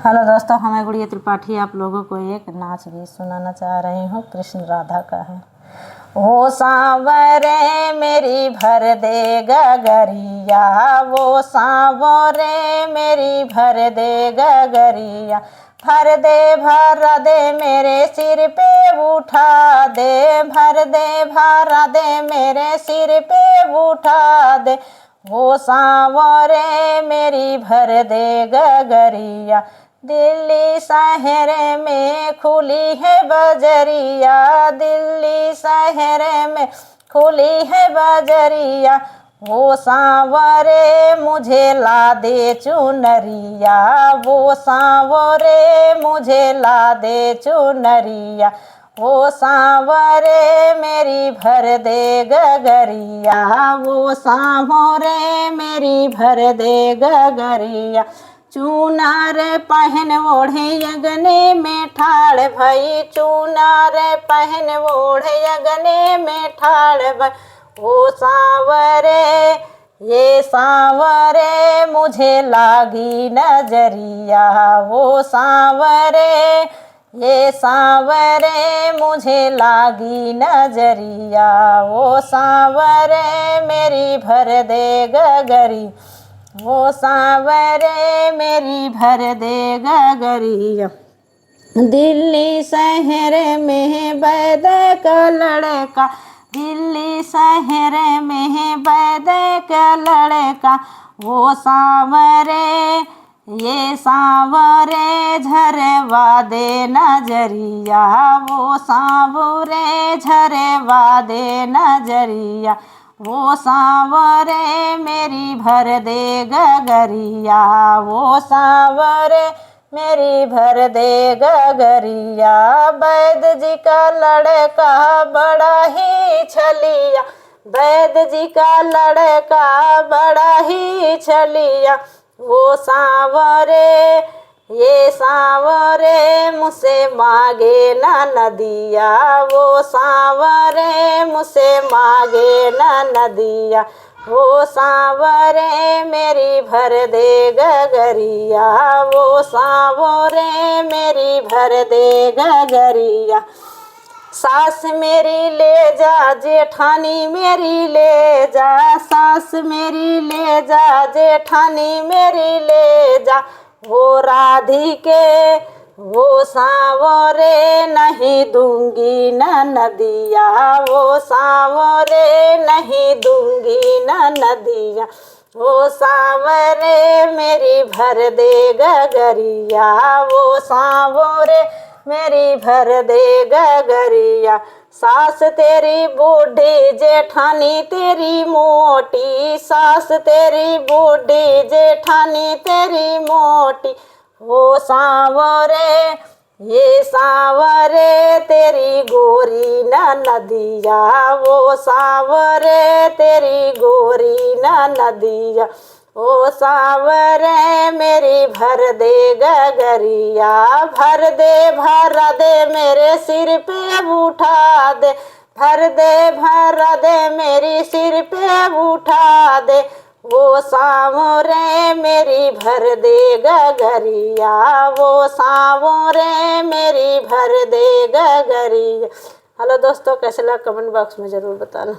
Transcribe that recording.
Hello दोस्तों, मैं गुड़िया त्रिपाठी आप लोगों को एक नाच गीत सुनाना चाह रही हूँ। कृष्ण राधा का है। वो सांवरे मेरी भर दे गगरिया, वो सांवरे मेरी भर दे गगरिया, भर दे मेरे सिर पे उठा दे, भर दे मेरे सिर पे उठा दे। वो सांवरे मेरी भर दे गगरिया, दिल्ली शहर में खुली है बजरिया, दिल्ली शहर में खुली है बजरिया। वो सांवरे मुझे ला दे चुनरिया, वो सांवरे मुझे ला दे चुनरिया, वो सांवरे मेरी भर दे गगरिया, वो सांवरे मेरी भर दे गगरिया। चूनार पहन ओढ़े अगने में ठाड़ भई, चूनार पहन ओढ़े अगने में ठाड़ भई। वो सांवरे ये सांवरे मुझे लागी नजरिया, वो सांवरे ये सांवरे मुझे लागी नजरिया, वो सांवरे मेरी भर दे गगरी, वो सांवरे मेरी भर दे गगरिया। दिल्ली शहर में बैद का लड़का, दिल्ली शहर में बैद का लड़का। वो सांवरे ये सांवरे झरवा दे नजरिया, वो सांवरे झरवा दे नजरिया, वो सांवरे मेरी भर दे गगरिया, वो सांवरे मेरी भर दे गगरिया। वैद जी का लड़का बड़ा ही छलिया, वैद जी का लड़का बड़ा ही छलिया। वो सांवरे ये सांवरे मुझसे मांगे ना नदिया, वो सांवरे मुझसे मांगे ना नदिया, वो सांवरे मेरी भर दे गगरिया, वो सांवरे मेरी भर दे गगरिया। सास मेरी ले जा जेठानी मेरी ले जा, सास मेरी ले जा जेठानी मेरी ले जा। वो राधिके वो सांवरे नहीं दूंगी न नदिया, वो सांवरे नहीं दूंगी न नदिया, वो सांवरे मेरी भर दे गगरिया, वो सांवरे मेरी भर दे गगरिया। सास तेरी बूढ़ी जेठानी तेरी मोटी, सास तेरी बूढ़ी जेठानी तेरी मोटी। वो सांवरे ये सांवरे तेरी गोरी न नदिया, वो सांवरे तेरी गोरी न नदिया, ओ सांवरे मेरी भर दे गगरिया, भर दे मेरे सिर पे उठा दे, भर दे मेरी सिर पे उठा दे। वो सांवरे मेरी भर दे गगरिया, वो सांवरे मेरी भर दे गगरिया। हेलो दोस्तों, कैसे लगा कमेंट बॉक्स में ज़रूर बताना।